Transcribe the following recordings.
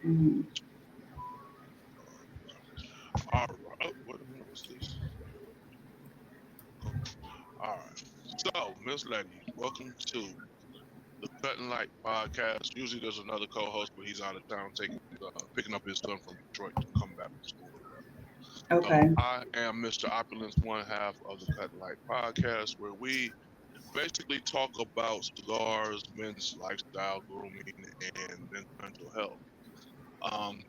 Mhm. All right. Oh, wait a minute. What's this? Okay. All right. So, Miss Lady, welcome to the Cut and Light podcast. Usually there's another co-host, but he's out of town picking up his son from Detroit to come back from school or whatever. So Okay. I am Mr. Opulence, one half of the Cut and Light podcast, where we basically talk about cigars, men's lifestyle, grooming, and men's mental health.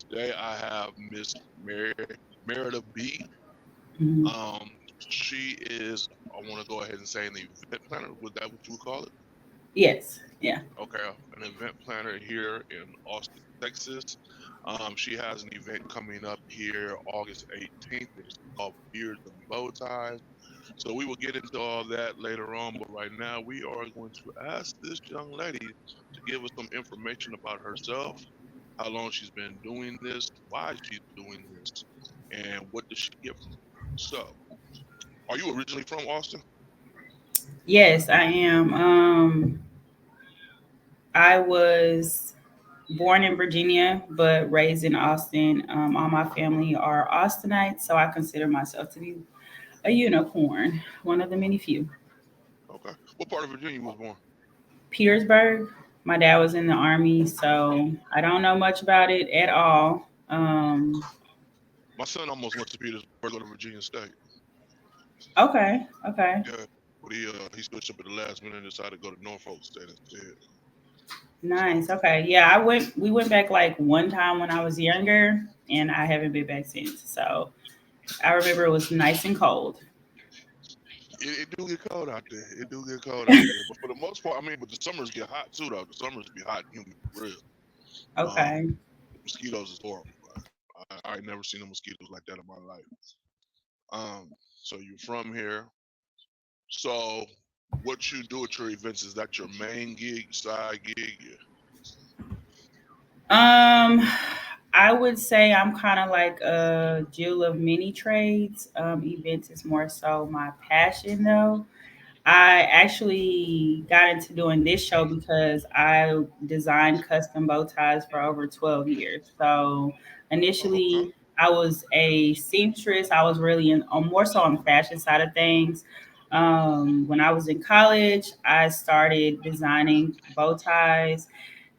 Today I have Miss Merida B. Mhm. Um, she is, I want to go ahead and say, an event planner. Would that what you would call it? Yes. Yeah. Okay, an event planner here in Austin, Texas. She has an event coming up here August 18th. It is called Beards and Bow Ties. So we will get into all that later on, but right now we are going to ask this young lady to give us some information about herself, how long she's been doing this, why she's doing this, and what does she get from it. So, are you originally from Austin? Yes, I am. I was born in Virginia, but raised in Austin. All my family are Austinites, so I consider myself to be a unicorn, one of the many few. Okay. What part of Virginia was born? Petersburg. My dad was in the army, so I don't know much about it at all. My son almost went to Petersburg, go to Virginia State. Okay, okay, Yeah, but he switched up at the last minute and decided to go to Norfolk State instead. So nice. Okay, yeah, I went. We went back like one time when I was younger, and I haven't been back since. So I remember it was nice and cold. it do get cold out there. It do get cold out there. But for the most part, I mean, but the summers get hot too, though. The summers be hot and humid for real. Um, Okay. the mosquitoes is horrible. I ain't never seen the mosquitoes like that in my life. So you're from here. So what you do at your events, is that your main gig, side gig? Yeah. Um, I would say I'm kind of like a Jill of many trades. Events is more so my passion though. I actually got into doing this show because I designed custom bow ties for over 12 years. So Oh, okay. initially, I was a seamstress. I was really more so on the fashion side of things. When I was in college, I started designing bow ties.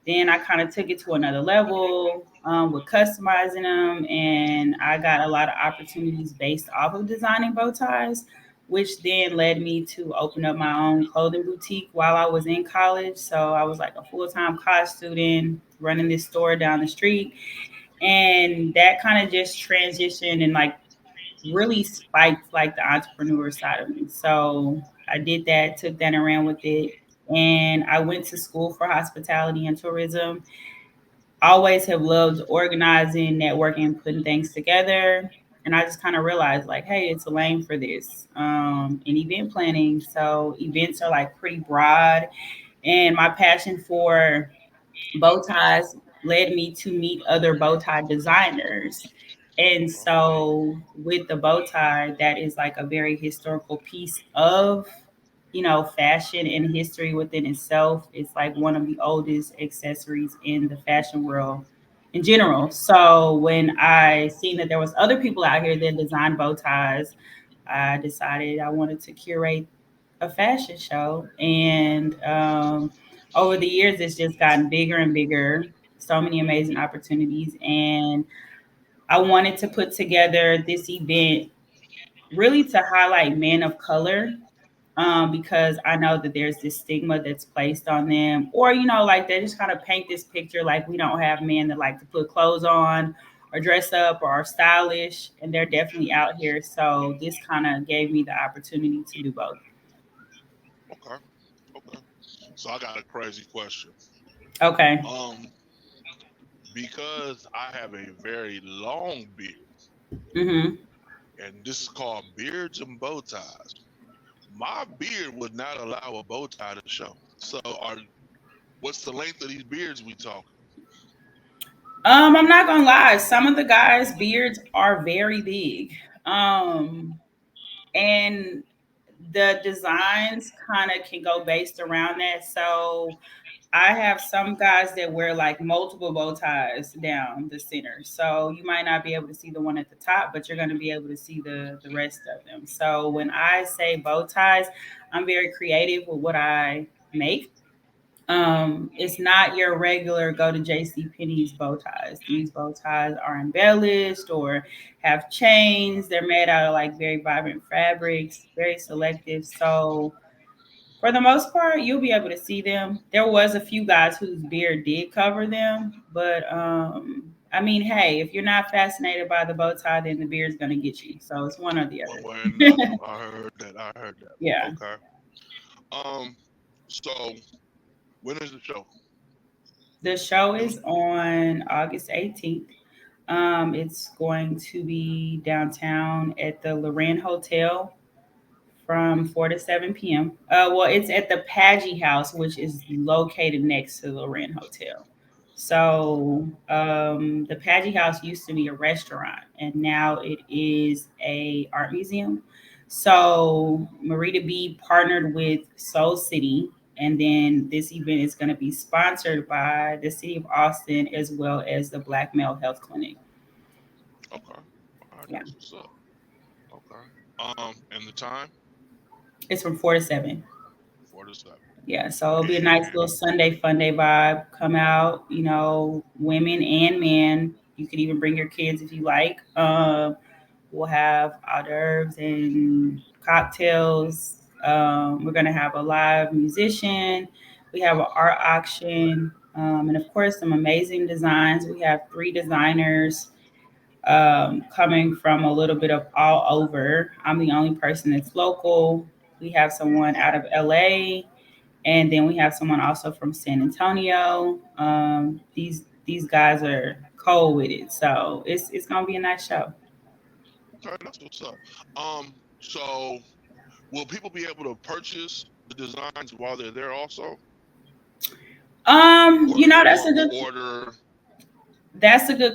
Then I kind of took it to another level with customizing them, and I got a lot of opportunities based off of designing bow ties, which then led me to open up my own clothing boutique while I was in college. So I was like a full time college student running this store down the street, and that kind of just transitioned and like really spiked like the entrepreneur side of me. So I did that, took that and ran with it. And I went to school for hospitality and tourism. Always have loved organizing, networking, putting things together. And I just kind of realized like, hey, it's a lane for this in event planning. So events are like pretty broad. And my passion for bow ties led me to meet other bow tie designers. And Okay. so with the bow tie, that is like a very historical piece of, fashion and history within itself. It's like one of the oldest accessories in the fashion world in general. So when I seen that there was other people out here that design bow ties, I decided I wanted to curate a fashion show. And over the years, it's just gotten bigger and bigger. So many amazing opportunities. And I wanted to put together this event really to highlight men of color because I know that there's this stigma that's placed on them, or like they just kind of paint this picture like we don't have men that like to put clothes on or dress up or are stylish, and they're definitely out here. So this kind of gave me the opportunity to do both. Okay. Okay. So I got a crazy question. Okay. Um, because I have a very long beard, Mm-hmm. and this is called beards and bow ties. My beard would not allow a bow tie to show. So, what's the length of these beards we talking? I'm not gonna lie. Some of the guys' beards are very big, and the designs kind of can go based around that. So I have some guys that wear like multiple bow ties down the center. So you might not be able to see the one at the top, but you're going to be able to see the rest of them. So when I say bow ties, I'm very creative with what I make. It's not your regular go to JC Penney's bow ties. These bow ties are embellished or have chains. They're made out of like very vibrant fabrics, very selective. So for the most part, you'll be able to see them. There was a few guys whose beard did cover them, but I mean, hey, if you're not fascinated by the bow tie, then the beard's gonna get you. So it's one or the One other. way or another. I heard that. I heard that. Yeah. Okay. Um. So when is the show? The show It was is on August 18th. It's going to be downtown at the Loren Hotel from 4 to 7 p.m. Well, it's at the Paggy House, which is located next to the Loren Hotel. So the Paggy House used to be a restaurant, and now it is a art museum. So Merida B partnered with Soul City, and then this event is going to be sponsored by the city of Austin as well as the Black Male Health Clinic. okay. All right, Yeah, that's what's up. Okay. And the time? it's from 4 to 7. 4 to 7. Yeah, so it'll be a nice And little Sunday fun day vibe. Come out, women and men. You can even bring your kids if you like. We'll have hors d'oeuvres and cocktails. We're gonna have a live musician. We have an art auction, and of course some amazing designs. We have 3 designers coming from a little bit of all over. I'm the only person that's local. We have someone out of LA, and then we have someone also from San Antonio. These guys are cold with it, so it's gonna be a nice show. okay, that's what's up. So will people be able to purchase the designs while they're there also, or That's a or good order?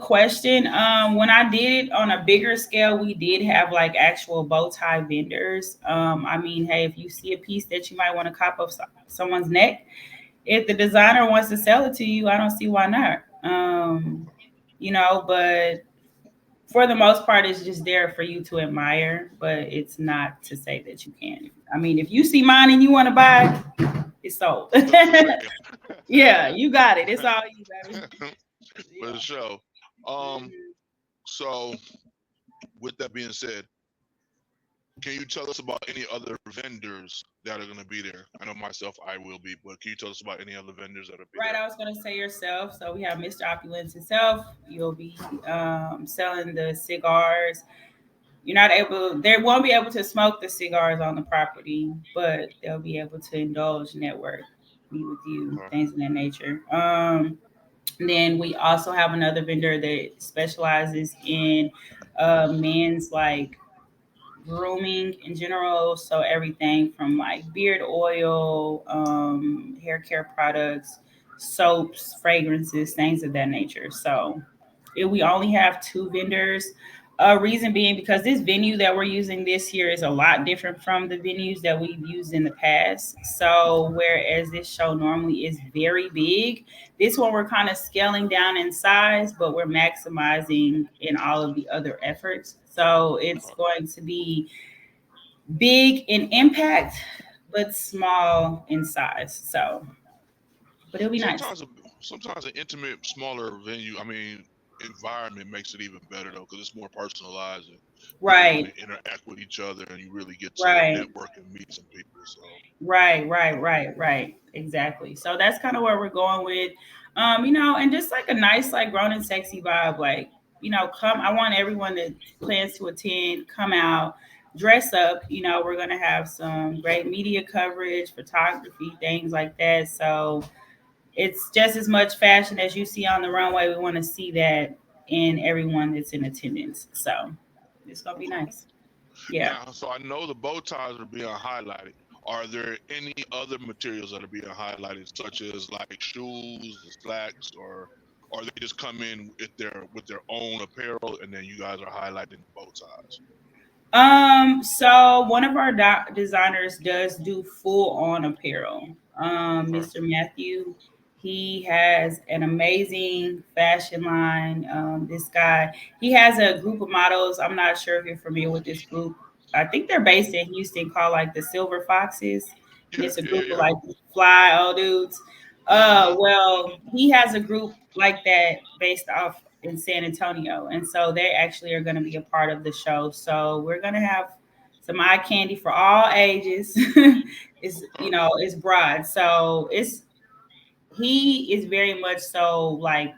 question. When I did it on a bigger scale, we did have like actual bow tie vendors. I mean, hey, if you see a piece that you might want to cop up someone's neck, if the designer wants to sell it to you, I don't see why not. But for the most part, it's just there for you to admire, but it's not to say that you can. I mean, if you see mine and you want to buy it, it's sold. It's up for Yeah, sale. you got it. It's all you, baby. For Yeah. sure. Um. Mhm. So with that being said, can you tell us about any other vendors that are going to be there? I know myself, I will be, but can you tell us about any other vendors that'll be Right, there? I was gonna say yourself. So we have Mr. Opulence himself. You'll be selling the cigars. You're not able, they won't be able to smoke the cigars on the property, but they'll be able to indulge, network, meet with you, Okay. things of that nature. Then we also have another vendor that specializes in men's like grooming in general. So everything from like beard oil, hair care products, soaps, fragrances, things of that nature. So we only have 2 vendors. Reason being because this venue that we're using this year is a lot different from the venues that we've used in the past. So whereas this show normally is very big, this one we're kind of scaling down in size, but we're maximizing in all of the other efforts. So it's Okay. going to be big in impact, but small in size. So, but it'll be nice. Sometimes, sometimes an intimate, smaller venue, I mean, environment makes it even better though, because it's more personalized and people want Right, to interact with each other, and you really get to right. network and meet some people. So, Right, right, right, right. Exactly. So that's kind of where we're going with, and just like a nice, like grown and sexy vibe. Like, come. I want everyone that plans to attend come out, dress up. We're gonna have some great media coverage, photography, things like that. So it's just as much fashion as you see on the runway. We want to see that in everyone that's in attendance. So it's gonna be okay. nice. Yeah. Now, so I know the bow ties are being highlighted. Are there any other materials that are being highlighted, such as like shoes, the slacks, or they just come in with their own apparel, and then you guys are highlighting the bow ties? So one of our designers does do full on apparel. Okay. Mr. Matthew. He has an amazing fashion line. This guy, he has a group of models. I'm not sure if you're familiar with this group. I think they're based in Houston, called like the Silver Foxes, and Yeah, it's a yeah, group of yeah, like fly old dudes. yeah. Well, he has a group like that based off in San Antonio, and so they actually are going to be a part of the show. So we're going to have some eye candy for all ages. It's Okay. it's broad, so he is very much so like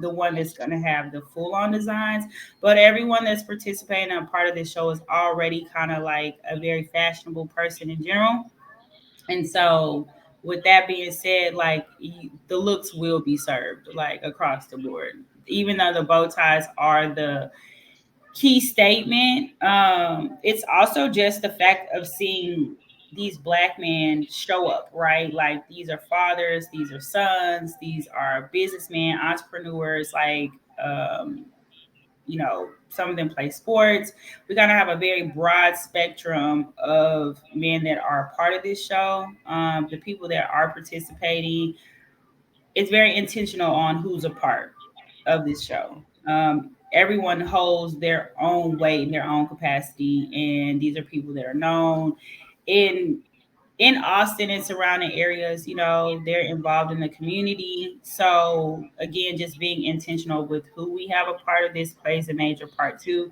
the one that's going to have the full on designs, but everyone that's participating and part of this show is already kind of like a very fashionable person in general. And so with that being said, like the looks will be served like across the board, even though the bow ties are the key statement. It's also just the fact of seeing these black men show up, right? Like these are fathers, these are sons, these are businessmen, entrepreneurs, like some of them play sports. We're gonna have a very broad spectrum of men that are a part of this show. The people that are participating, it's very intentional on who's a part of this show. Everyone holds their own weight in their own capacity, and these are people that are known in Austin and surrounding areas. They're involved in the community. So again, just being intentional with who we have a part of this plays a major part too.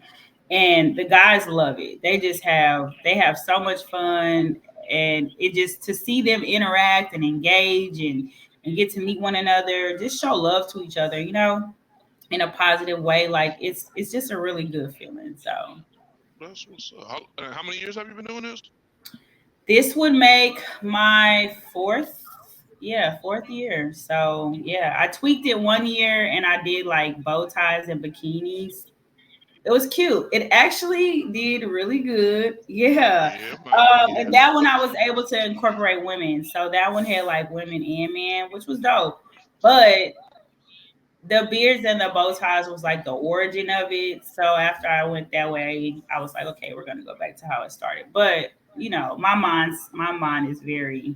And the guys love it. They have so much fun, and it just to see them interact and engage and get to meet one another, just show love to each other, in a positive way. Like it's just a really good feeling. So That's what's up. How many years have you been doing this? this would make my fourth year. So yeah, I tweaked it one year and I did like bow ties and bikinis. It was cute. It actually did really good. Yeah. Yeah, man. Yeah. And that one I was able to incorporate women. So that one had like women and men, which was dope. But the beards and the bow ties was like the origin of it. So after I went that way, I was like, okay, we're gonna go back to how it started. But my mind is very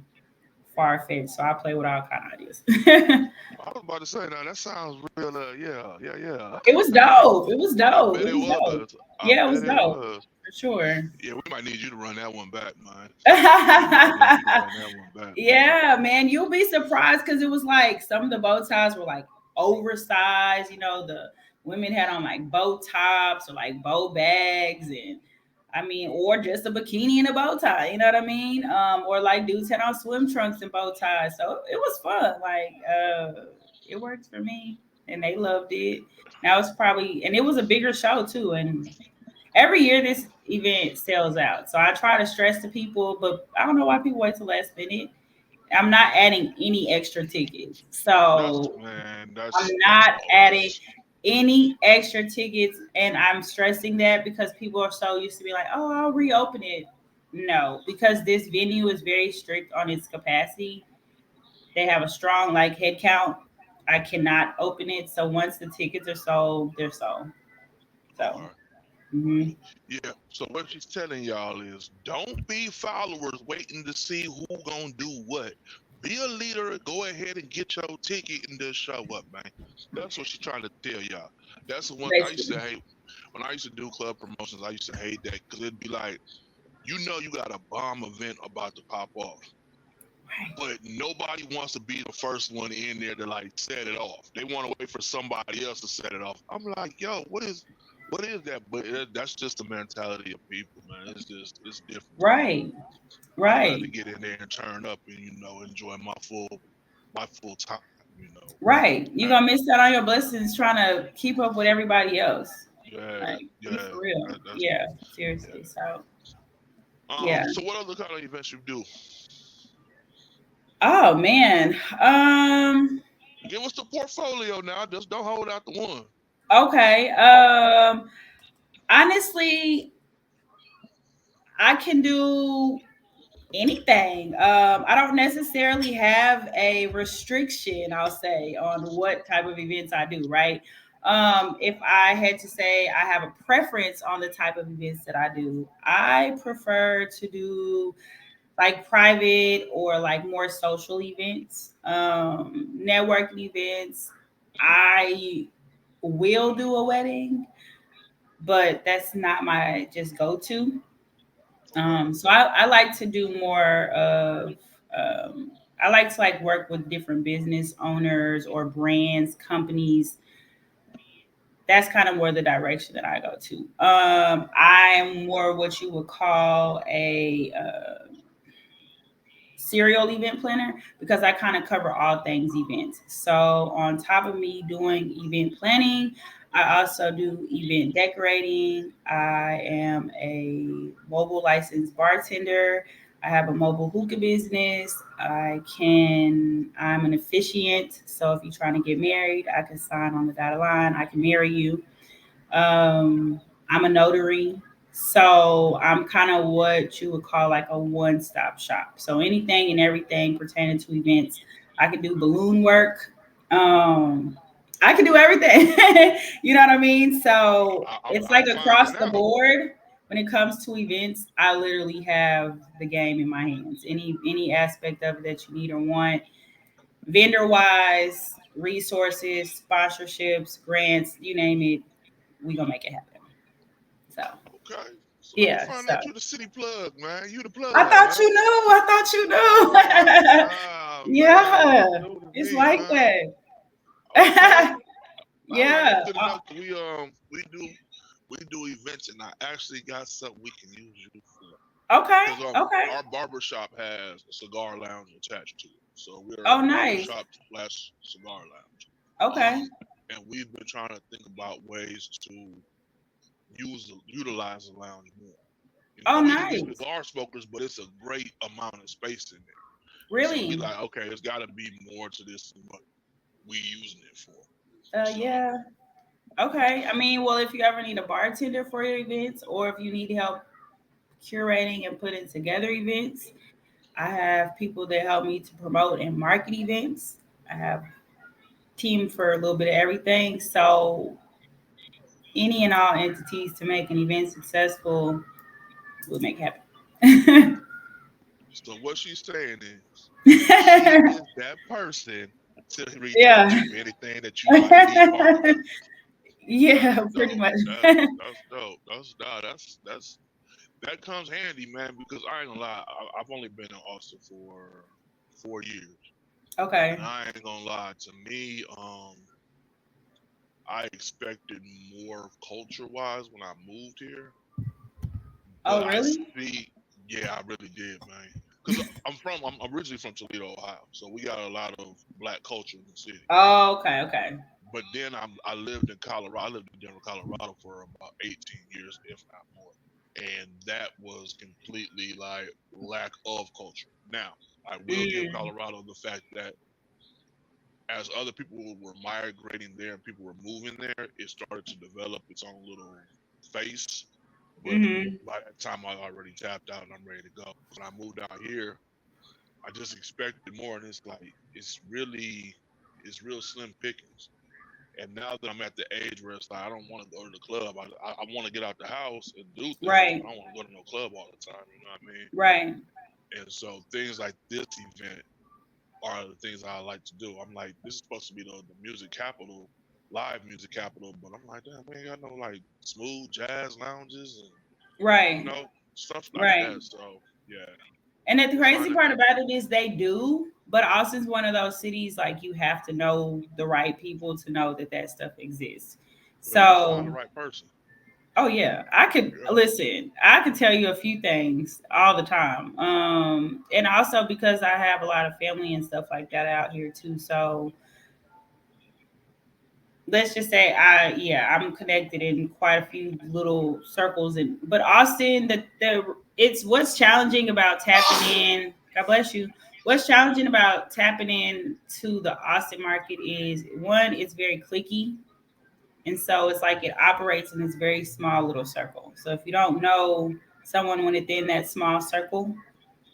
far fetched, so I play with all kind of ideas. I was about to say now that sounds real. Yeah, yeah, yeah. It was dope. It was I dope. bet It it was dope. was. I Yeah, it was bet it dope was. for sure. Yeah, we might need you to run that one back, man. We might need you to run that one back, man. Yeah, man, you'll be surprised because it was like some of the bow ties were like oversized. The women had on like bow tops or like bow bags, and I mean, or just a bikini and a bow tie. You know what I mean? Or like dudes had on swim trunks and bow ties. So it was fun. Like, it worked for me, and they loved it. Now it's probably, and it was a bigger show too, and every year this event sells out. So I try to stress to people, but I don't know why people wait till last minute. I'm not adding any extra tickets. That's So man. I'm That's not adding any extra tickets. And I'm stressing that because people are so used to be like, oh, I'll reopen it. No, because this venue is very strict on its capacity. They have a strong like head count. I cannot open it. So once the tickets are sold, they're sold. So, okay. mhm. Yeah. So what she's telling y'all is, don't be followers waiting to see who gonna do what. Be a leader. Go ahead and get your ticket and just show up, man. That's what she's trying to tell y'all. That's the one I used to Basically. hate when I used to do club promotions. I used to hate that because it'd be like, you got a bomb event about to pop off, Right. but nobody wants to be the first one in there to like set it off. They want to wait for somebody else to set it off. I'm like, yo, what is that? But that's just the mentality of people, man. It's different to me. Right. I like to Right. get in there and turn up and enjoy my full time. Right. You're Uh, gonna miss out on your blessings trying to keep up with everybody else. yeah, Like, be yeah. for real. That's Yeah, yeah. seriously. So yeah. So what other kind of events you do? Oh man. Give us the portfolio now. Just don't hold out the one. Okay. Honestly, I can do anything. I don't necessarily have a restriction, I'll say, on what type of events I do, right? If I had to say I have a preference on the type of events that I do, I prefer to do like private or like more social events, networking events. I will do a wedding, but that's not my just go to. Okay. So I like to do more of, I like to like work with different business owners or brands, companies. That's kind of more the direction that I go to. I'm more what you would call a serial event planner because I kind of cover all things events. So on top of me doing event planning, I also do event decorating. I am a mobile licensed bartender. I have a mobile hookah business. I'm an officiant. So if you're trying to get married, I can sign on the dotted line. I can marry you. I'm a notary. So I'm kind of what you would call like a one-stop shop. So anything and everything pertaining to events. I can do balloon work. Um, I can do everything. You know what I mean? So it's I'm like finding across the out. board. When it comes to events, I literally have the game in my hands. Any aspect of it that you need or want, vendor wise, resources, sponsorships, grants, you name it, we gonna make it happen. So Okay. So let me yeah. find So out you the city plug, man. You the I plug, thought man. you knew. I thought Oh, you nah, knew. man. You Yeah. new to It's me, like man. Okay. that. All right. That's Yeah. good enough. We do events, and I actually got something we can use you for. Okay. Because Okay. our barber shop has a cigar lounge attached to it, so we're a Oh, barber nice. shop slash cigar lounge. Okay. And we've been trying to think about ways to utilize the lounge more. Oh, We can get nice. cigar smokers, but it's a great amount of space in there. And so we Really? like, okay, there's got to be more to this than what we using it for. So Yeah. Okay. I mean, well, if you ever need a bartender for your events, or if you need help curating and putting together events, I have people that help me to promote and market events. I have team for a little bit of everything. So any and all entities to make an event successful will make it happen. so what she's saying is she is that person to reach out Yeah. to for anything that you might need part of. Yeah, That's pretty dope. much. That's dope. That's that comes handy, man. Because I ain't gonna lie, I've only been in Austin for 4 years, and Okay. I ain't gonna lie. To me, I expected more culture wise when I moved here, but Oh, I really? see, yeah, I really did, man. Because I'm originally from Toledo, Ohio, so we got a lot of black culture in the city. Oh, okay, okay. But then I lived in Colorado. I lived in Denver, Colorado for about 18 years, if not more. And that was completely like lack of culture. Now, I will give Mm, Colorado the fact that as other people were migrating there and people were moving there, it started to develop its own little face. But mm-hmm. by that time, I already tapped out and I'm ready to go. When I moved out here, I just expected more, and it's like it's real slim pickings. And now that I'm at the age where it's like I don't want to go to the club, I want to get out the house and do things, but Right, I don't want to go to no club all the time. You know what I mean? right, And so things like this event are the things I like to do. I'm like, this is supposed to be the music capital, live music capital, but I'm like, damn, we ain't got no like smooth jazz lounges and right, stuff like right. that. So yeah, And the we're crazy finding part out. about it is they do, but Austin's one of those cities like you have to know the right people to know that that stuff exists. Well, you find the So right person. oh yeah, I could Yeah. listen. I could tell you a few things all the time. And also because I have a lot of family and stuff like that out here too. So let's just say I'm connected in quite a few little circles and but Austin the it's what's challenging about tapping in. God bless you. What's challenging about tapping in to the Austin market is one, it's very clicky. And so it's like it operates in this very small little circle. So if you don't know someone within that small circle,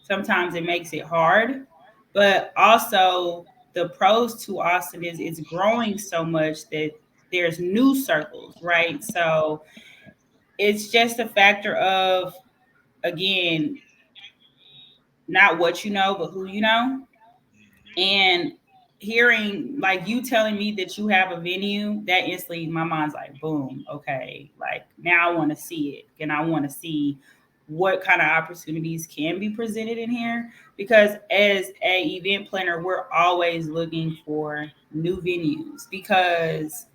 sometimes it makes it hard. But also the pros to Austin is it's growing so much that there's new circles, right? So it's just a factor of again not what you know, but who you know. Hmm. And hearing like you telling me that you have a venue, that instantly my mind's like, boom, okay, like now I want to see it, and I want to see what kind of opportunities can be presented in here. Because as a event planner, we're always looking for new venues. Because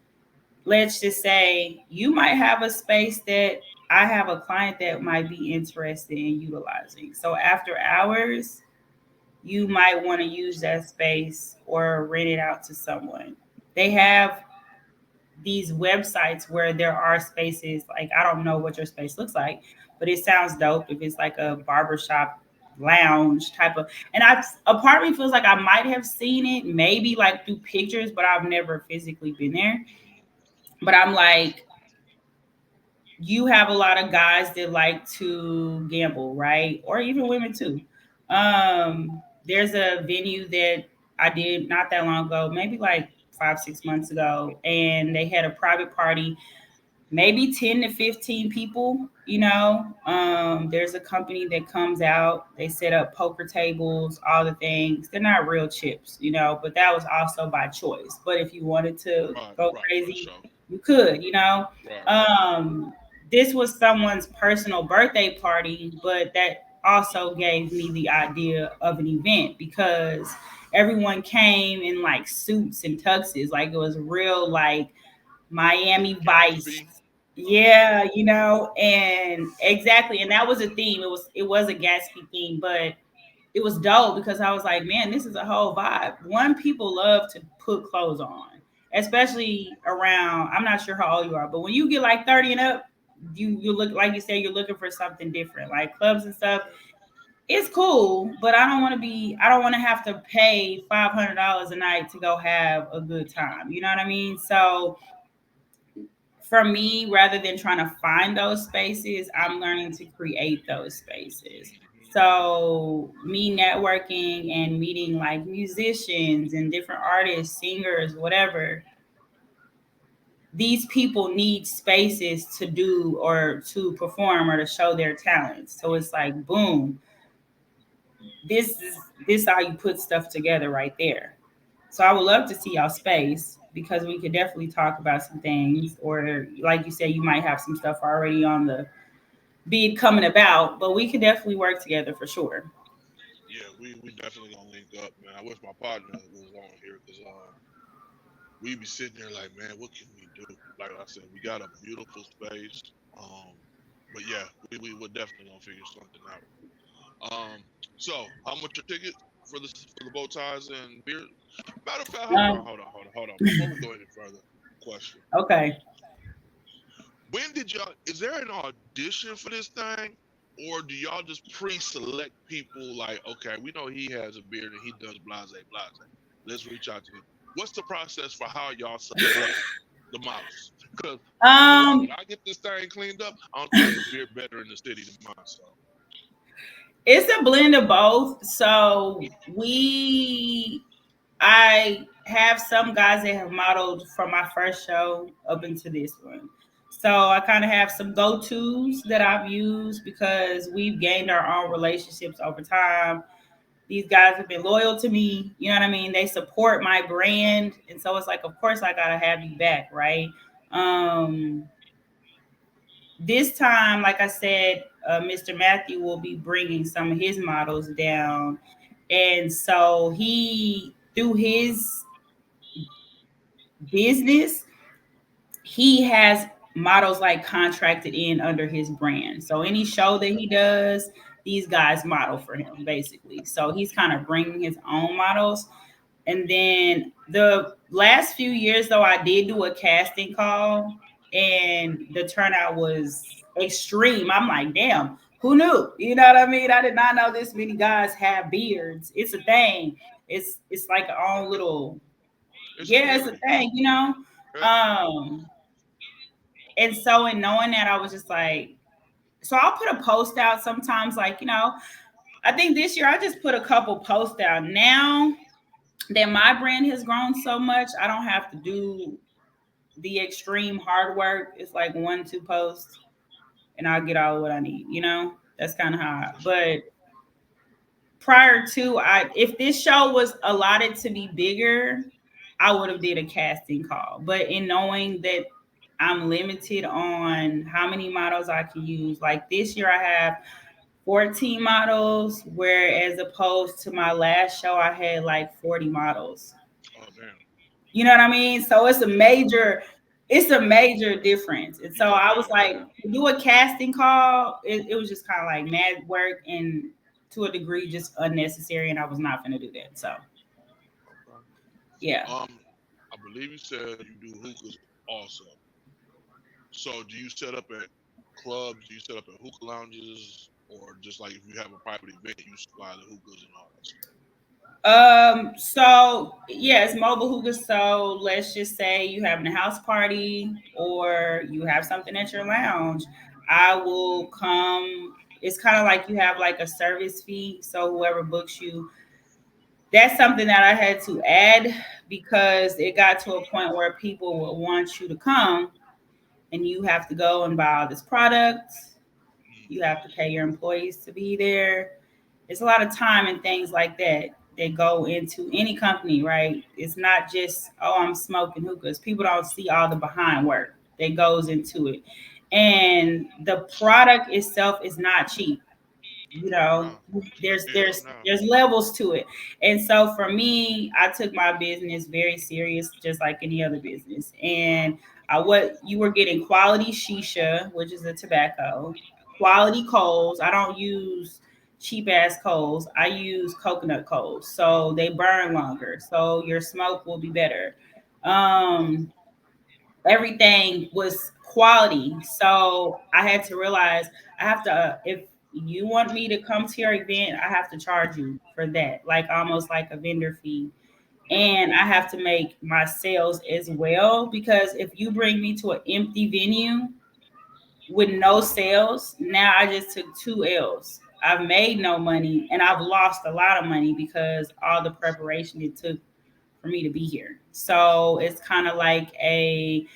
let's just say you might have a space that I have a client that might be interested in utilizing. So after hours, you might want to use that space or rent it out to someone. They have these websites where there are spaces, like I don't know what your space looks like, but it sounds dope if it's like a barbershop lounge type of, and I, a part of me feels like I might have seen it maybe like through pictures, but I've never physically been there. But I'm like, you have a lot of guys that like to gamble, right? Or even women too. There's a venue that I did not that long ago, maybe like 5, 6 months ago, and they had a private party, maybe 10 to 15 people. There's a company that comes out, they set up poker tables, all the things. They're not real chips, but that was also by choice. But if you wanted to Right, go right, for crazy, sure. you could. Right, right. um this was someone's personal birthday party, but that also gave me the idea of an event because everyone came in like suits and tuxes, like it was real, like Like Miami a Vice. Gatsby. Okay. Yeah, and exactly, and that was a theme. It was a Gatsby theme, but it was dope because I was like, man, this is a whole vibe. One, people love to put clothes on, especially around. I'm not sure how old you are, but when you get like 30 and up, you look like you said you're looking for something different, like clubs and stuff. Yeah. It's cool, but I don't want to be. I don't want to have to pay $500 a night to go have a good time. You know what I mean? So for me, rather than trying to find those spaces, I'm learning to create those spaces. Hmm. So, me networking and meeting like musicians and different artists, singers, whatever, these people need spaces to do or to perform or to show their talents. So it's like, boom, this is how you put stuff together right there. So I would love to see y'all space because we could definitely talk about some things, or like you said, you might have some stuff already on the beat coming about, but we could definitely work together for sure. Yeah, we definitely gonna link up, man. I wish my partner was on here because we be sitting there like, man, what can we do? Like I said, we got a beautiful space. Um, but yeah, we would definitely gonna figure something out. So how much your ticket for the bow ties and beard? Matter of fact, Um, hold on. Before we go any further, question: okay. when did y'all? Is there an audition for this thing, or do y'all just pre-select people? Like, okay, we know he has a beard and he does blase blase. Let's reach out to him. What's the process for how y'all select the models? Because I ain't gonna lie, Um, when I get this thing cleaned up, I don't think there's a beard better in the city than mine. So, it's a blend of both. So I have some guys that have modeled from my first show up into this one. So I kind of have some go tos that I've used because we've gained our own relationships over time. These guys have been loyal to me. You know what I mean? They support my brand. And so it's like, of course, I got to have you back, right? Um, this time, like I said, Mr. Matthew will be bringing some of his models down. And so through his business, he has models like contracted in under his brand. So any show that he does, these guys model for him basically. So he's kind of bringing his own models. And then the last few years, though, I did do a casting call, and the turnout was extreme. I'm like, damn, who knew? You know what I mean? I did not know this many guys have beards. It's a thing. It's like a own little, it's a yeah, it's a community. thing. Yeah. Um, and so in knowing that, I was just like, so I'll put a post out sometimes, like, I think this year I just put a couple posts out. Now that my brand has grown so much, I don't have to do the extreme hard work. It's like 1, 2 posts and I'll get all what I need. That's kind of how, For sure. but prior to, I if this show was allotted to be bigger, I would have did a casting call. But in knowing that I'm limited on how many models I can use, like this year I have 14 models, whereas opposed to my last show I had like 40 models. Oh damn. You know what I mean? So it's a major difference. And so I was Yeah, like, yeah. to do a casting call, it was just kind of like mad work and to a degree just unnecessary, and I was not gonna do that. So Okay. yeah. I believe you said you do hookahs also. So do you set up at clubs? Do you set up at hookah lounges, or just like if you have a private event, you supply the hookahs and all that stuff? So yes, mobile hookah. So let's just say you having a house party or you have something at your lounge. I will come. It's kind of like you have like a service fee. So whoever books you, that's something that I had to add because it got to a point where people would want you to come and you have to go and buy all this product. You have to pay your employees to be there. It's a lot of time and things like that that go into any company, right? It's not just, oh, I'm smoking hookahs. People don't see all the behind work that goes into it. And the product itself is not cheap. You know, No. there's Hell there's no. there's levels to it. And so for me, I took my business very serious, just like any other business. And what you were getting quality shisha, which is a tobacco, quality coals. I don't use cheap ass coals. I use coconut coals, so they burn longer, so your smoke will be better. Um, Everything was quality. So I had to realize I have to, if you want me to come to your event, I have to charge you for that, like almost like a vendor fee. And I have to make my sales as well because if you bring me to an empty venue with no sales, now I just took two L's. I've made no money and I've lost a lot of money because all the preparation it took for me to be here. So it's kind of like we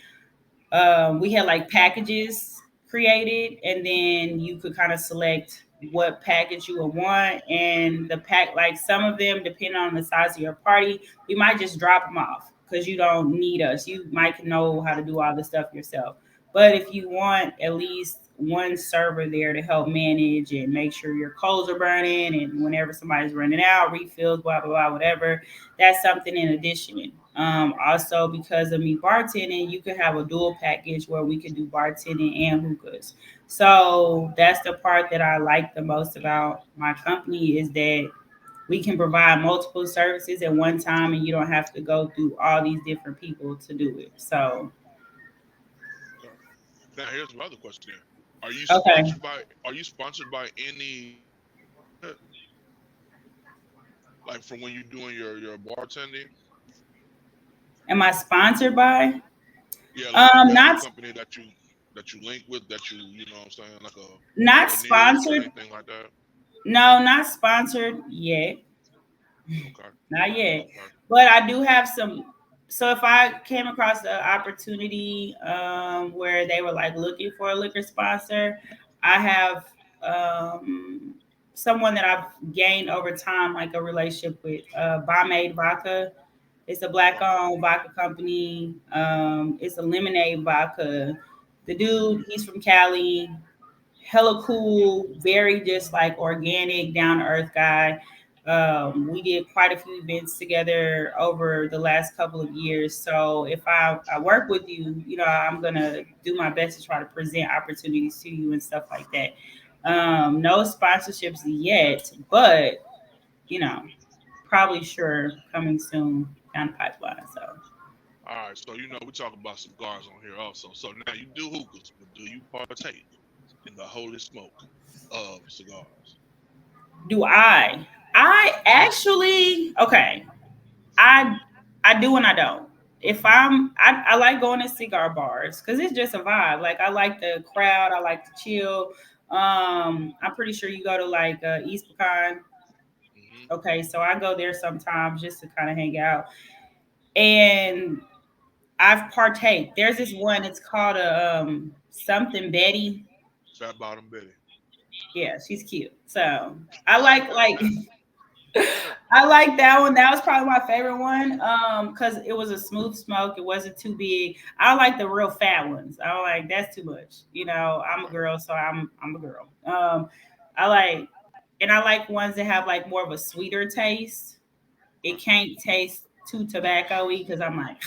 had like packages created, and then you could kind of select what package you would want. And the pack, like some of them, depending on the size of your party, we might just drop them off because you don't need us. You might know how to do all the stuff yourself. But if you want at least one server there to help manage and make sure your coals are burning, and whenever somebody's running out, refills, blah, blah, blah, whatever, that's something in addition. Also, because of me bartending, you could have a dual package where we could do bartending and hookahs. So that's the part that I like the most about my company is that we can provide multiple services at one time, and you don't have to go through all these different people to do it. So, Okay. Now here's my other question. Are you okay, sponsored by any like from when you're doing your bartending? am I sponsored by? Yeah, like do you have a Not company that you link with that you know what I'm saying, like a not Rainier's or sponsored. anything like that? No, not sponsored yet. Okay. Not yet, Okay. but I do have some. So if I came across the opportunity where they were like looking for a liquor sponsor, I have someone that I've gained over time, like a relationship with Bomade Vodka. It's a black Okay. owned vodka company. It's a lemonade vodka. The dude, he's from Cali, hella cool, very just like organic, down to earth guy. We did quite a few events together over the last couple of years. So if I work with you, you know, I'm gonna do my best to try to present opportunities to you and stuff like that. No sponsorships yet, but you know, probably sure coming soon down the pipeline. So All right. So we talk about cigars on here also. So now you do hookahs, but do you partake in the holy smoke of cigars? do I actually okay. I I do and I don't. If I like going to cigar bars because it's just a vibe. Like I like the crowd. I like to chill. I'm pretty sure you go to like East Pecan. Hmm. Okay, so I go there sometimes just to kind of hang out. And I've partake. There's this one. It's called a something Betty. Fat bottom Betty. Yeah, she's cute. So I like I like that one. That was probably my favorite one. Because it was a smooth smoke. It wasn't too big. I like the real fat ones. I don't like that's too much. You know, I'm a Okay. girl, so I'm a girl. I like and I like ones that have like more of a sweeter taste. It Okay. can't taste too tobacco-y because I'm like,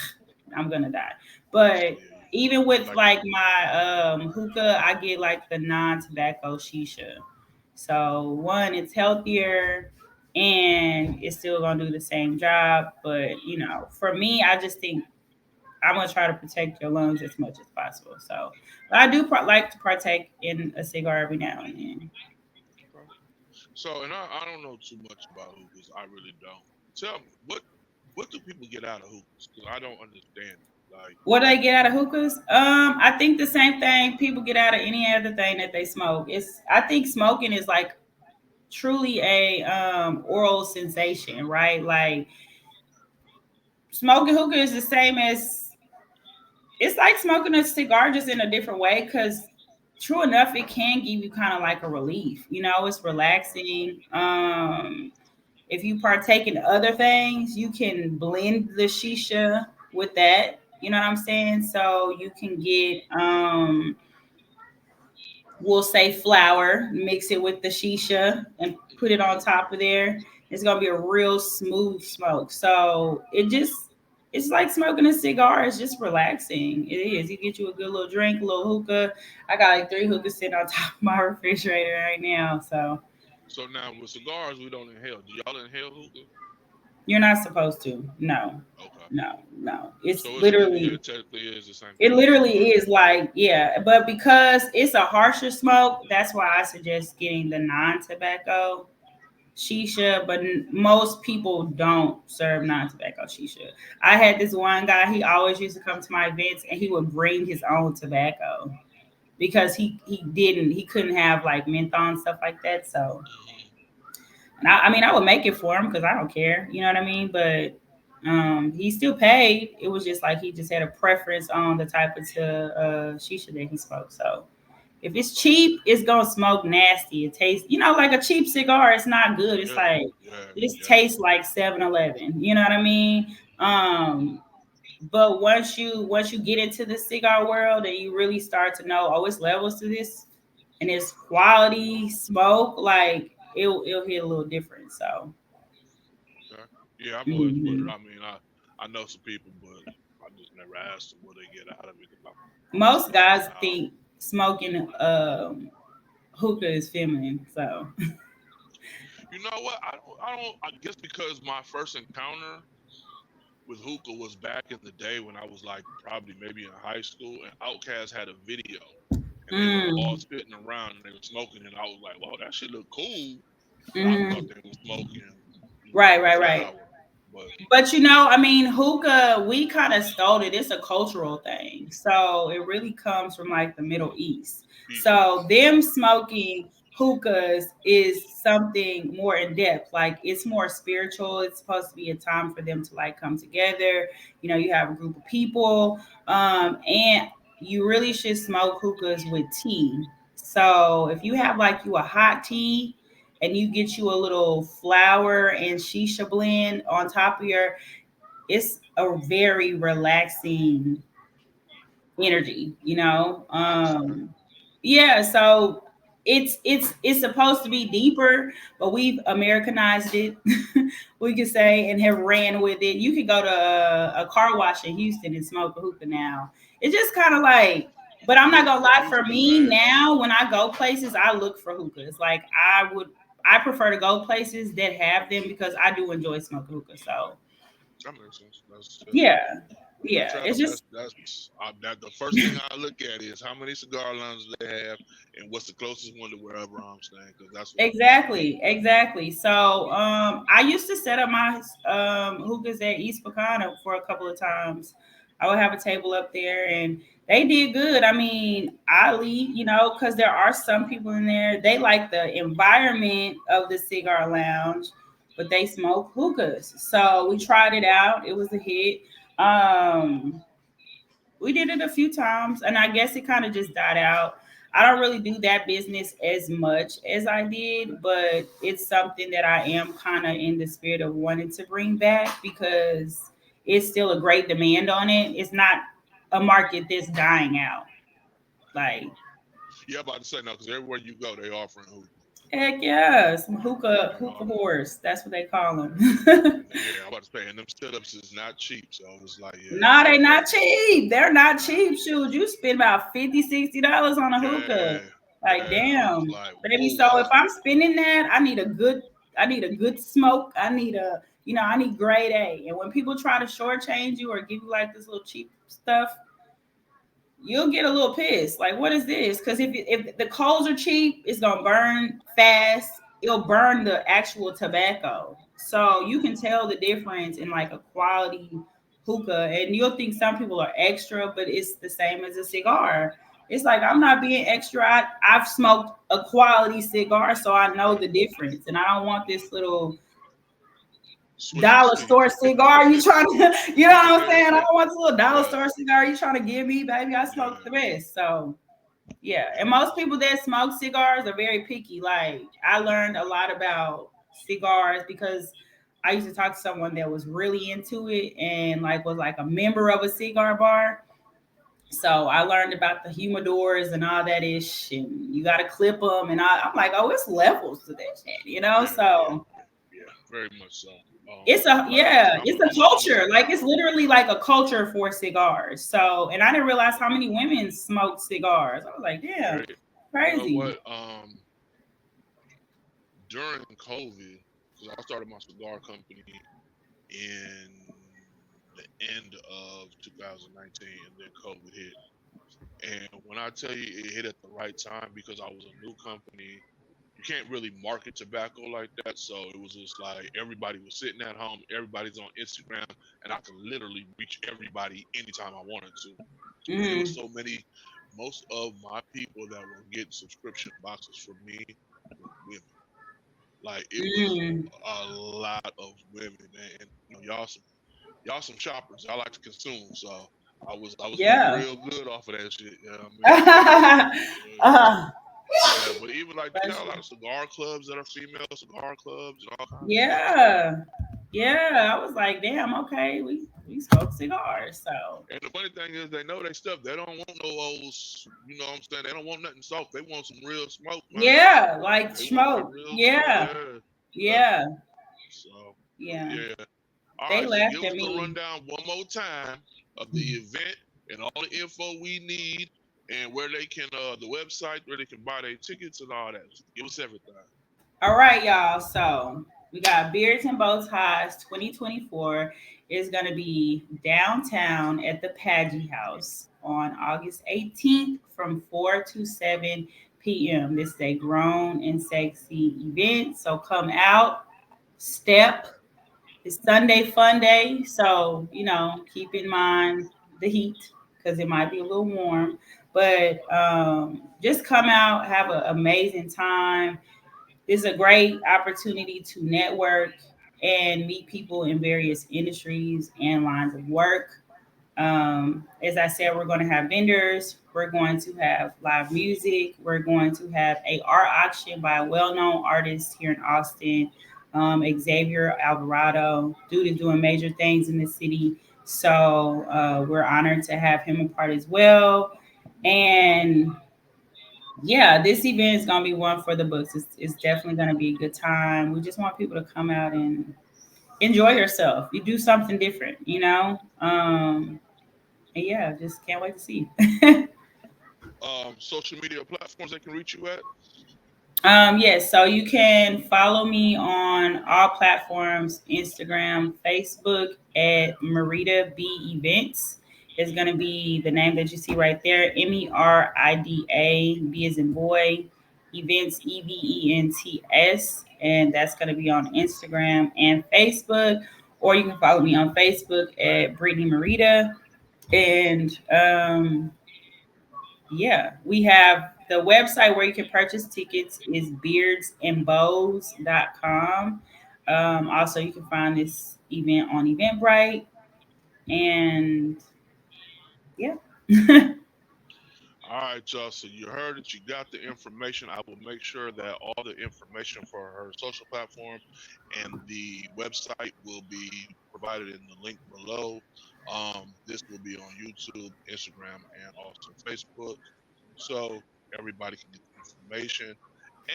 I'm gonna die. But Yeah. even You with like like my hookah, I get like the non-tobacco shisha. So one, it's healthier and it's still gonna do the same job. But you know, for me, I just think I'm gonna try to protect your lungs as much as possible. So, but I do like to partake in a cigar every now and then. okay. So, and I don't know too much about hookahs. I really don't. Tell me, what do people get out of hookahs? Because I don't understand it. Like, What do they get out of hookahs? I think the same thing people get out of any other thing that they smoke. I think smoking is like truly a oral sensation, right? Like smoking hookah is the same as it's like smoking a cigar just in a different way because true enough it can give you kind of like a relief, you know, it's relaxing. If you partake in other things you can blend the shisha with that, you know what I'm saying, so you can get we'll say flour, mix it with the shisha and put it on top of there. It's gonna be a real smooth smoke. So it's like smoking a cigar. It's just relaxing. It is. You get you a good little drink, a little hookah. I got like 3 hookahs sitting on top of my refrigerator right now. So so now with cigars, we don't inhale. Do y'all inhale hookah? you're not supposed to. No, Okay. no, no. It's So yeah, literally it technically is the same it thing as a literally cigar. is like, yeah, but because it's a harsher smoke, that's why I suggest getting the non-tobacco shisha, but most people don't serve non-tobacco shisha. I had this one guy, he always used to come to my events and he would bring his own tobacco because he couldn't have like menthol and stuff like that. So, Hmm. and I mean, I would make it for him because I don't care, you know what I mean? But he still paid. It was just like he just had a preference on the type of shisha that he smoked. So if it's cheap, it's gonna smoke nasty. It tastes, you know, like a cheap cigar. It's not good. It's Yeah, like yeah, this yeah. tastes like 7-Eleven. You know what I mean? But once you get into the cigar world and you really start to know, oh, it's levels to this, and it's quality smoke. Like it'll hit a little different. So Okay. Yeah, I've always wondered. mhm. I know some people, but I just never asked them what they get out of it. 'Cause I'm Most smoking guys now. think smoking hookah is feminine. So You know what? I don't. I guess because my first encounter with hookah was back in the day when I was like probably maybe in high school, and Outkast had a video, and they were all mm, sitting around and they were smoking, and I was like, "Wow, that shit look cool," but I thought mhm. they were smoking, Right, right, right. flour. But But you know, I mean, hookah, we kind of stole it. It's a cultural thing. So it really comes from like the Middle East. East So Coast, them smoking hookahs is something more in depth. Like it's more spiritual. It's supposed to be a time for them to like come together. You know, you have a group of people. And you really should smoke hookahs with tea. So if you have like you a hot tea and you get you a little flour and shisha blend on top of your, it's a very relaxing energy, you know. okay. Yeah, so it's supposed to be deeper, but we've Americanized it, we could say, and have ran with it. You could go to a car wash in Houston and smoke a hookah now. It's just kind of like, but I'm not Yeah, gonna yeah. lie, for Houston me bad. now, when I go places, I look for hookahs. Like I prefer to go places that have them because I do enjoy smoking hookah. So That makes sense. That's yeah, cool. When I yeah, it's travel, just that the first thing I look at is how many cigar lounges they have and what's the closest one to wherever I'm staying, because that's what I'm gonna do. exactly, exactly. So I used to set up my hookahs at East Pecana for a couple of times. I would have a table up there and they did good. I mean, Ali, you know, because there are some people in there, they like the environment of the cigar lounge, but they smoke hookahs. So we tried it out. It was a hit. Um, we did it a few times and I guess it kind of just died out. I don't really do that business as much as I did, but it's something that I am kind of in the spirit of wanting to bring back because it's still a great demand on it. It's not a market that's dying out. Like, Yeah, I'm about to say no, because everywhere you go, they offering hookah. heck yeah, some hookah They hookah are. horse. That's what they call them. Yeah, I'm about to say, and them setups is not cheap. So it's like, yeah, No, they they they not cheap. They're not nah, cheap. Shoot, you spend about $50, $60 on a hookah. yeah, Like, yeah. I was damn, like, baby. whoa, So if I'm spending that, I need a good smoke. I need grade A. And when people try to shortchange you or give you like this little cheap stuff, you'll get a little pissed. Like, what is this? Because if the coals are cheap, it's gonna burn fast. It'll burn the actual tobacco, so you can tell the difference in like a quality hookah. And you'll think some people are extra, but it's the same as a cigar. It's like I'm not being extra. I've smoked a quality cigar, so I know the difference, and I don't want this little switch and dollar see. store cigar you trying to, you know what I'm saying? I Yeah, don't want this little dollar yeah, store cigar you trying to give me, baby. I smoke the yeah, best. So yeah. yeah. And most people that smoke cigars are very picky. Like I learned a lot about cigars because I used to talk to someone that was really into it and like was like a member of a cigar bar. So I learned about the humidors and all that ish, and you got to clip them. And I'm like, oh, it's levels to that shit. Yeah, yeah, So yeah, very much so. Like I said, it's I'm a a culture. Like cigar. it's literally like a culture for cigars. So, and I didn't realize how many women smoke cigars. I was like, damn, Very, you know crazy. what? During COVID, because I started my cigar company in the end of 2019, and then COVID hit. And when I tell you it hit at the right time because I was a new company, you can't really market tobacco like that. So it was just like everybody was sitting at home, everybody's on Instagram, and I could literally reach everybody anytime I wanted to. And it was Mm, so many, most of my people that were getting subscription boxes from me were women. Like it was mm, a lot of women, man. And y'all some shoppers. Y'all like to consume. So I was eating yeah. real good off of that shit. You know what I mean? Yeah. uh, Yeah, but even like they bless got a lot you. of cigar clubs that are female cigar clubs and all kinds of stuff. So, Yeah. Yeah. I was like, damn, okay, we smoke cigars. So and the funny thing is, they know they stuff. They don't want no old, you know what I'm saying? They don't want nothing soft. They want some real smoke, man. yeah, like They want that smoke. real smoke. Yeah. Yeah, yeah. Yeah. So, but Yeah. yeah. All They right. So laughed give at us the me. rundown one more time of the event and all the info we need and where they can, the website where they can buy their tickets and all that. Give us everything. All right, y'all. So we got Beards and Bow Ties 2024 is going to be downtown at the Paggy House on August 18th from 4 to 7 p.m. This is a grown and sexy event. So come out, step. It's Sunday fun day. So, keep in mind the heat because it might be a little warm. But just come out, have an amazing time. This is a great opportunity to network and meet people in various industries and lines of work. As I said, we're going to have vendors. We're going to have live music. We're going to have a art auction by a well-known artist here in Austin, Xavier Alvarado. Dude is doing major things in the city, so we're honored to have him a part as well. And yeah, this event is gonna be one for the books. It's definitely gonna be a good time. We just want people to come out and enjoy yourself. You do something different. And yeah, just can't wait to see you. Social media platforms they can reach you at. Yes, so you can follow me on all platforms, Instagram, Facebook at Merida B Events. Is going to be the name that you see right there. Merida B as in boy, events Events. And that's going to be on Instagram and Facebook. Or you can follow me on Facebook at Brittany Merida. And yeah, we have the website where you can purchase tickets is beardsandbows.com. Also, you can find this event on Eventbrite. And yeah. All right, y'all. So you heard it. You got the information. I will make sure that all the information for her social platform and the website will be provided in the link below. This will be on YouTube, Instagram, and also Facebook, so everybody can get the information.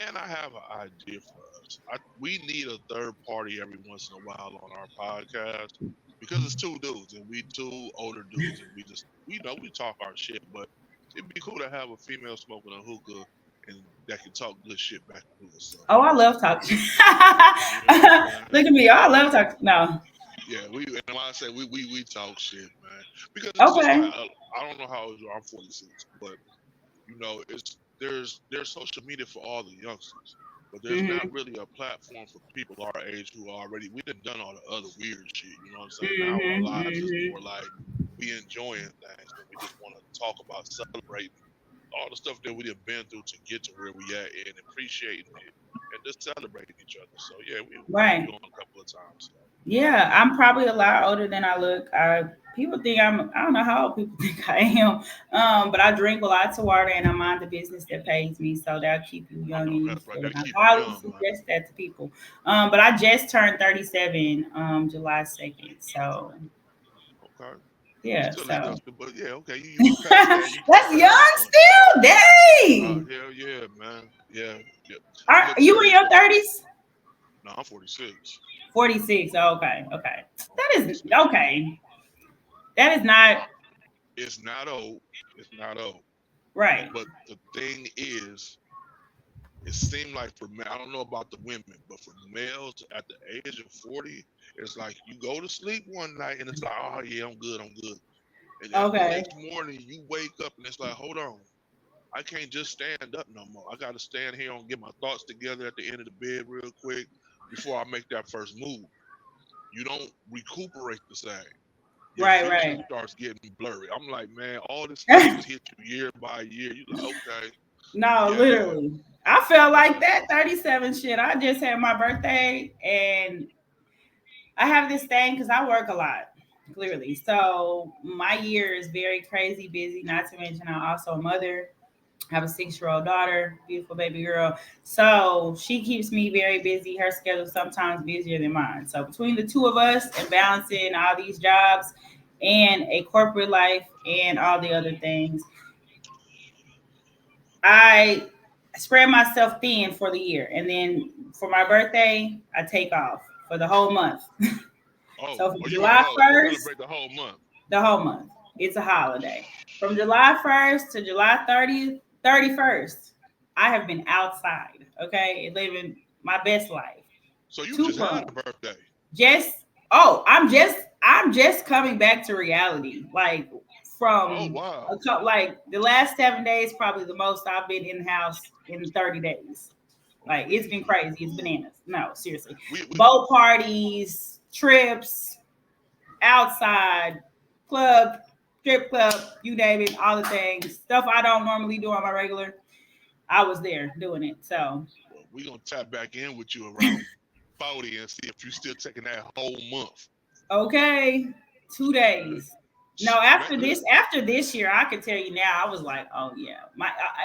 And I have an idea for us. We need a third party every once in a while on our podcast because it's two dudes and we two older dudes and we talk our shit, but it'd be cool to have a female smoking a hookah and that can talk good shit back to us. So Oh, I love talking. you know what I'm saying? Look at me. Oh, I love talking. No. Yeah, we and when I say we talk shit, man, because it's just like Okay. I don't know how old you are. I'm 46, but there's social media for all the youngsters, but there's not Mhm. really a platform for people our age who are already we done all the other weird shit. You know what I'm saying? Now our Mhm. lives is Mhm. more like we enjoying things and we just want to talk about celebrating all the stuff that we have been through to get to where we at and appreciating it and just celebrating each other. So yeah, we had you Right. on a couple of times. So. Yeah, I'm probably a lot older than I look. People think I don't know how old people think I am. But I drink lots of water and I mind the business that pays me, so that'll keep you I young know and that's right. youthful. That And keep I you always young, man. suggest that to people. But I just turned 37, July 2nd. So Okay. You yeah, still a so youngster, but yeah, okay. You past that. You that's past that young point. still. Dang. Hell yeah, man. Yeah, yeah. I'm Are gonna you tell in you your something. 30s? No, I'm 46. 46. Okay, okay. I'm That is 46. okay. That is not It's not old. It's not old. right. But the thing is, it seemed like for me, I don't know about the women, but for males at the age of 40, it's like you go to sleep one night and it's like, oh yeah, I'm good, I'm good. And then the Okay. next morning you wake up and it's like, hold on, I can't just stand up no more. I got to stand here and get my thoughts together at the end of the bed real quick before I make that first move. You don't recuperate the same. Your Right, vision right. starts getting blurry. I'm like, man, all this stuff just hits you year by year. You like, okay, No, yeah, literally. I felt like yeah. that 37 shit. I just had my birthday and I have this thing because I work a lot, clearly. So my year is very crazy busy, not to mention I'm also a mother. I have a 6-year-old daughter, beautiful baby girl. So she keeps me very busy. Her schedule sometimes busier than mine. So between the two of us and balancing all these jobs and a corporate life and all the other things, I spread myself thin for the year. And then for my birthday, I take off for the whole month. Oh, So from oh, July you 1st, celebrate the whole month. the whole month, it's a holiday. From July 1st to July 30th, 31st, I have been outside, okay, and living my best life. So you Too just had a fun. birthday. Just I'm just coming back to reality. Like Oh from wow. like the last 7 days, probably the most I've been in the house in 30 days. Like Okay. it's been crazy. It's bananas. No, seriously. We Boat parties, trips, outside, club, strip club, you name it, all the things. Stuff I don't normally do on my regular. I was there doing it. So well, we gonna tap back in with you around 40 and see if you still taking that whole month. okay, 2 days. No, Man, listen. after this year, I could tell you now. I was like, oh yeah.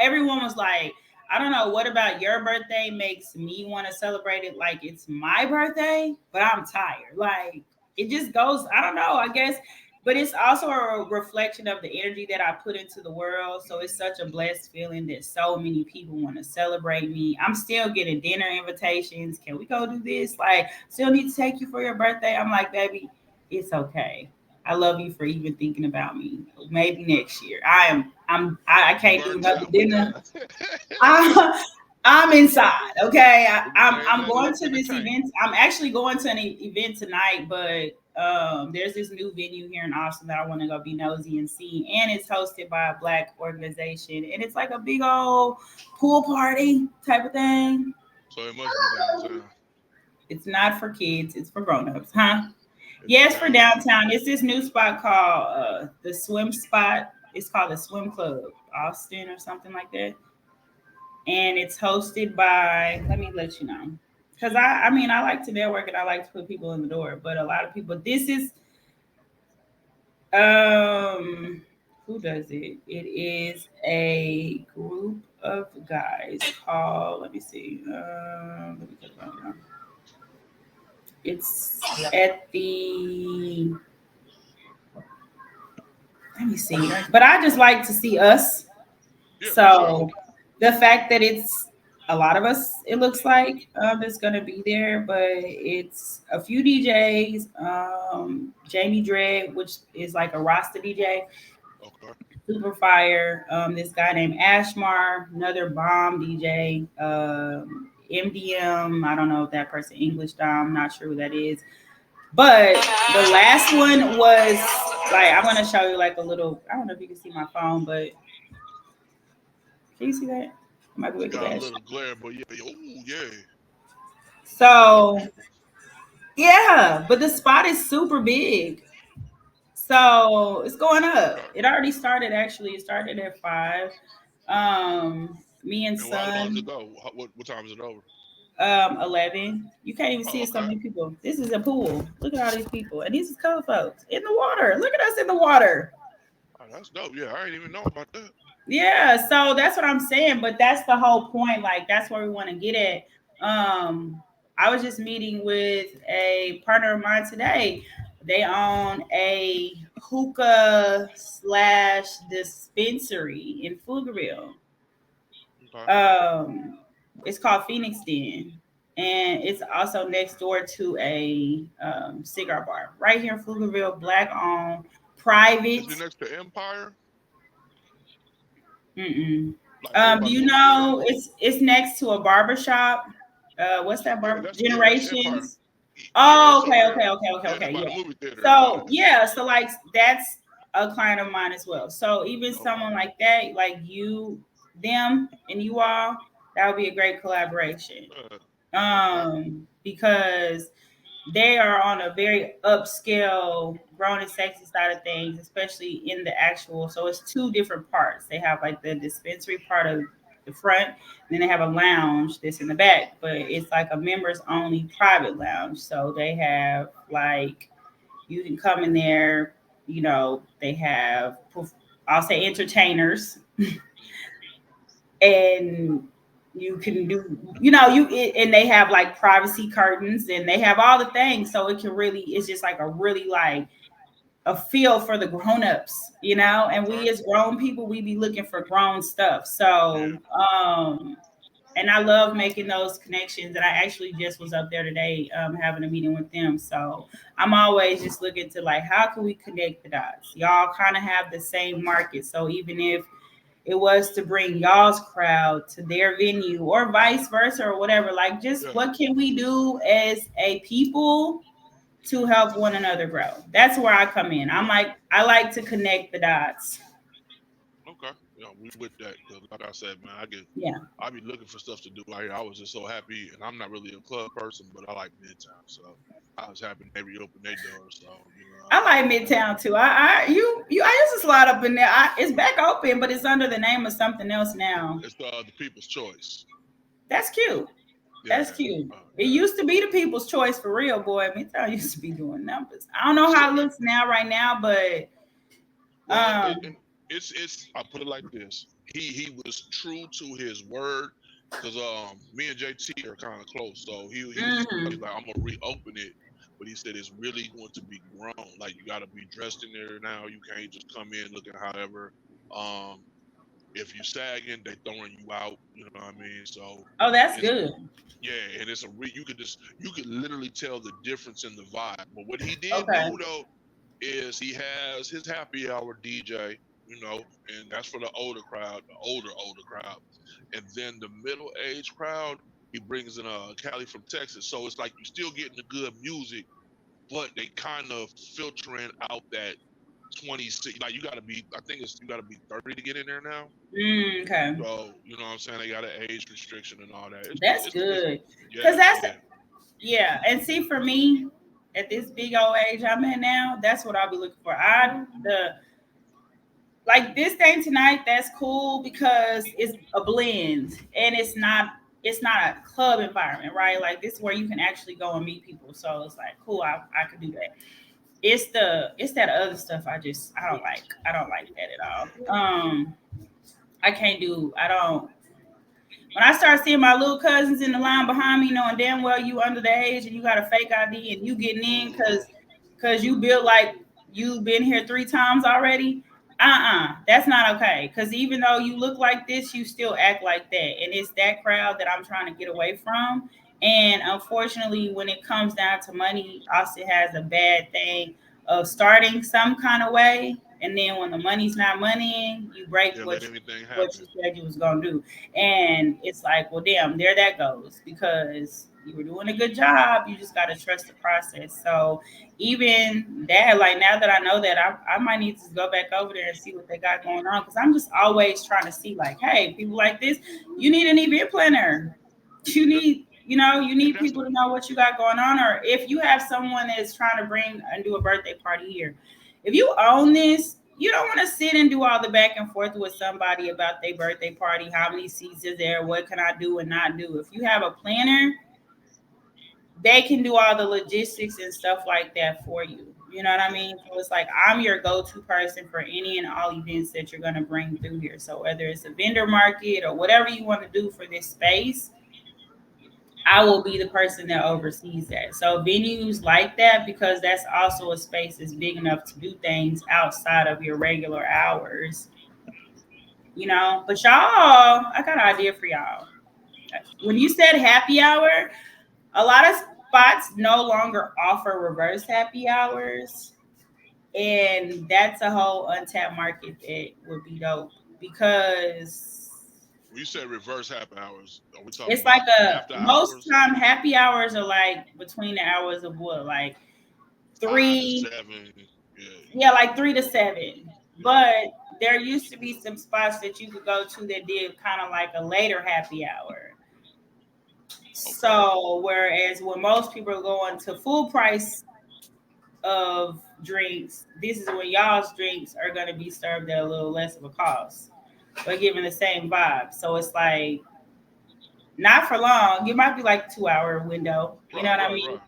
Everyone was like, I don't know what about your birthday makes me want to celebrate it like it's my birthday, but I'm tired. Like it just goes. I don't know. I guess, but it's also a reflection of the energy that I put into the world. So it's such a blessed feeling that so many people want to celebrate me. I'm still getting dinner invitations. Can we go do this? Like, still need to take you for your birthday. I'm like, baby, it's okay. I love you for even thinking about me. Maybe next year. I You can't do burnt another out with dinner. that. I'm inside. Okay. Ain't I'm nothing going like to this entertainment. event. I'm actually going to an event tonight, but there's this new venue here in Austin that I want to go be nosy and see. And it's hosted by a black organization. And it's like a big old pool party type of thing. So it must be downtown. It's not for kids, it's for grown-ups, huh? Is it Yes, for downtown? downtown. It's this new spot called the Swim Spot. It's called the Swim Club Austin or something like that. And it's hosted by. Let me let you know, because I mean I like to network and I like to put people in the door. But a lot of people. This is um Who does it? It is a group of guys called. Let me see. Let me click on it now. It's at the. Let me see. But I just like to see us. Yeah, for sure. So the fact that it's a lot of us, it looks like that's gonna be there, but it's a few DJs. Jamie Dredd, which is like a Rasta DJ, Okay. super fire. This guy named Ashmar, another bomb DJ. MDM, I don't know if that person English Dom, I'm not sure who that is. But the last one was like I'm gonna show you like a little. I don't know if you can see my phone, but can you see that? It might be way It too got a bad. little glare, but yeah, oh yeah, that's a lot of So people. yeah, but the spot is super big. So it's going up. Okay. It already started actually. It started at 5. Me and And how long does it son, go? What time is it over? 11. You can't even see Oh, it, so okay. many people. This is a pool. Look at all these people. And these is color folks in the water. Look at us in the water. Oh, that's dope. Yeah, I didn't even know about that. Yeah, so that's what I'm saying, but that's the whole point. Like that's where we want to get at. I was just meeting with a partner of mine today. They own a hookah slash dispensary in Pflugerville. Okay. Um, it's called Phoenix Den, and it's also next door to a cigar bar right here in Pflugerville, black owned, Is private. it next to Empire? Mm-mm. Like over Do by the you movie theater? know it's next to a barber shop? What's that Yeah, barber? that's Empire. Generations. Yeah, Oh, it's over okay, there. okay, okay, okay, Yeah, okay. by the Yeah. movie theater. I got So it. yeah, so like that's a client of mine as well. So even Okay. someone like that, like you, them, and you all, that would be a great collaboration. Okay. Because they are on a very upscale grown and sexy side of things, especially in the actual. So it's two different parts. They have like the dispensary part of the front, and then they have a lounge that's in the back, but it's like a members only private lounge. So they have like you can come in there, they have I'll say entertainers, and you can do and they have like privacy curtains, and they have all the things, so it can really it's just like a really like a feel for the grown-ups, and Okay. we as grown people, we be looking for grown stuff. Yeah. So and I love making those connections, and I actually just was up there today, having a meeting with them. So I'm always just looking to like how can we connect the dots. Y'all kind of have the same market, so even if it was to bring y'all's crowd to their venue or vice versa or whatever. Like, just Yeah. what can we do as a people to help one another grow? That's where I come in. I'm Yeah. like, I like to connect the dots. Okay. Yeah, we with that because, like I said, man, Yeah. I be looking for stuff to do. Like I was just so happy, and I'm not really a club person, but I like Midtown, so I was happy they reopened their doors. So you know what I I mean. like Midtown too. I used to slide up in there. It's back open, but it's under the name of something else now. It's the People's Choice. That's cute. That's Yeah. cute. It Yeah. used to be the people's choice for real, boy. Midtown used to be doing numbers. I don't know So, how it looks now, right now, but well, um, and it's I put it like this. He was true to his word because me and JT are kind of close. So he was just mhm. he's like I'm gonna reopen it, but he said it's really going to be grown. Like you got to be dressed in there now. You can't just come in looking however. Um, if you sagging, they throwing you out. You know what I mean? So Oh, that's it's good. yeah, and you could literally tell the difference in the vibe. But what he did Okay. do though is he has his happy hour DJ, and that's for the older crowd, the older crowd, and then the middle age crowd. He brings in Cali from Texas, so it's like you're still getting the good music, but they kind of filtering out that 26. Like you got to be, I think it's you got to be 30 to get in there now. Okay. So you know what I'm saying? They got an age restriction and all that. That's It's good. yeah, Cause that's yeah, yeah. And see, for me, at this big old age I'm in now, that's what I'll be looking for. I the like this thing tonight. That's cool because it's a blend, and it's not a club environment, right? Like this is where you can actually go and meet people. So it's like cool. I could do that. it's that other stuff I don't like. I don't like that at all. I can't do I don't when I start seeing my little cousins in the line behind me, knowing damn well you under the age and you got a fake ID and you getting in Mm-hmm. because you built like you been here 3 times already. That's not okay. Because even though you look like this, you still act like that, and it's that crowd that I'm trying to get away from. And unfortunately, when it comes down to money, Austin has a bad thing of starting some kind of way, and then when the money's not money, you break Yeah, let anything what happen. you said you was gonna do. And it's like, well, damn, there that goes because you were doing a good job. You just got to trust the process. So even that, like now that I know that, I might need to go back over there and see what they got going on because I'm just always trying to see, like, hey, people like this, you need an event planner. You That, need, you and need that's people to know what you got going on. Or if you have someone that's trying to bring and do a birthday party here, if you own this, you don't want to sit and do all the back and forth with somebody about their birthday party. How many seats is there? What can I do and not do? If you have a planner, they can do all the logistics and stuff like that for you. You know what I mean? So it's like I'm your go-to person for any and all events that you're going to bring through here. So whether it's a vendor market or whatever you want to do for this space, I will be the person that oversees that. So venues like that, because that's also a space that's big enough to do things outside of your regular hours. But y'all, I got an idea for y'all. When you said happy hour, a lot of spots no longer offer reverse happy hours. And that's a whole untapped market that would be dope because when you said reverse happy hours, are we talking it's like about a after most hours, time happy hours are like between the hours of what, like five to three, seven? Yeah, yeah, like 3 to 7. yeah. But there used to be some spots that you could go to that did kind of like a later happy hour. Okay. So whereas when most people are going to full price of drinks, this is when y'all's drinks are going to be served at a little less of a cost, but giving the same vibe. So it's like not for long. It might be like 2 hour window. You know Right, what I right, mean? right.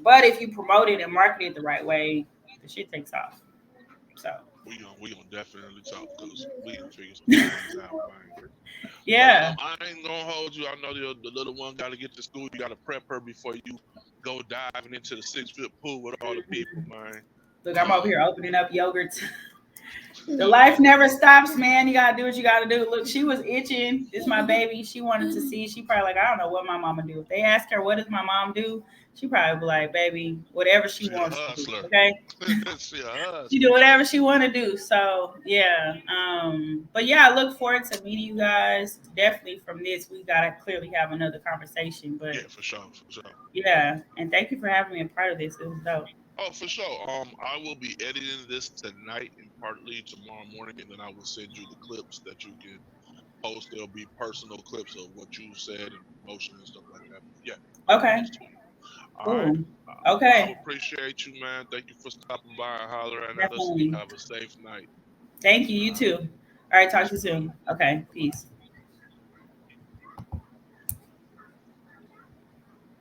But if you promote it and market it the right way, the shit takes off. So We gonna definitely talk because we gonna figure some things out, man. But yeah. I ain't gonna hold you. I know the little one got to get to school. You got to prep her before you go diving into the 6 foot pool with all the people, man. Look, I'm over Um, here opening up yogurt. The life never stops, man. You gotta do what you gotta do. Look, she was itching. This is my baby. She wanted to see. She probably like, I don't know what my mama do. If they ask her what does my mom do, she probably be like, baby, whatever she she a wants to do. hustler. Okay. She a She do hustler. whatever she want to do. So yeah. But yeah, I look forward to meeting you guys. Definitely from this, we gotta clearly have another conversation. But Yeah, for sure, for sure. yeah, and thank you for having me a part of this. It was dope. Oh, for sure. I will be editing this tonight and partly tomorrow morning, and then I will send you the clips that you can post. There'll be personal clips of what you said and promotion and stuff like that. But yeah, I'll get Okay. this to you. All right. Cool. I Okay. appreciate you, man. Thank you for stopping by and hollering at us, and you Definitely. have a safe night. Thank you. You All right. too. All right. Talk Peace, to you brother. soon. Okay. Bye. Peace.